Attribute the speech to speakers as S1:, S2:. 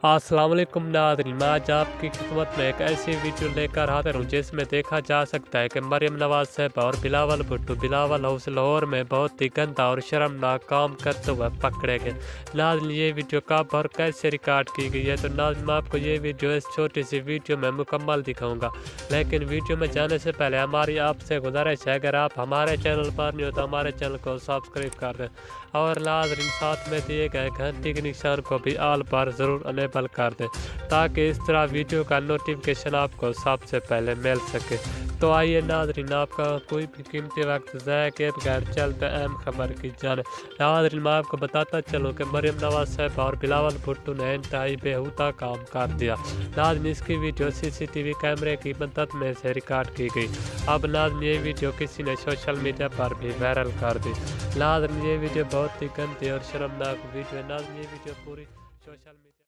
S1: السلام علیکم ناظرین، میں آج آپ کی خدمت میں ایک ایسی ویڈیو لے کر حاضر ہوں جس میں دیکھا جا سکتا ہے کہ مریم نواز صاحبہ اور بلاول بھٹو بلاول ہاؤس لاہور میں بہت ہی گندا اور شرمناک کام کرتے ہوئے پکڑے گئے۔ ناظرین، یہ ویڈیو کب اور کیسے ریکارڈ کی گئی ہے تو ناظرین میں آپ کو یہ ویڈیو اس چھوٹی سی ویڈیو میں مکمل دکھاؤں گا، لیکن ویڈیو میں جانے سے پہلے ہماری آپ سے گزارش ہے اگر آپ ہمارے چینل پر نہیں ہو تو ہمارے چینل کو سبسکرائب کر دیں اور ناظرین ساتھ میں دیے گئے گھنٹی کے نشان کو بھی آل پر ضرور انیبل کر دیں تاکہ اس طرح ویڈیو کا نوٹیفیکیشن آپ کو سب سے پہلے مل سکے۔ تو آئیے ناظرین، آپ کا کوئی بھی قیمتی وقت ضائع کیے بغیر چلتے اہم خبر کی جانب۔ ناظرین میں آپ کو بتاتا چلوں کہ مریم نواز صاحبہ اور بلاول بھٹو نے انتہائی بےہودہ کام کر دیا۔ ناظرین اس کی ویڈیو CCTV کیمرے کی مدد میں سے ریکارڈ کی گئی۔ اب ناظرین یہ ویڈیو کسی نے سوشل میڈیا پر بھی وائرل کر دی۔ ناظرین یہ ویڈیو بہت ہی گندی اور شرمناک ویڈیو ہے۔ ناظرین یہ ویڈیو پوری سوشل میڈیا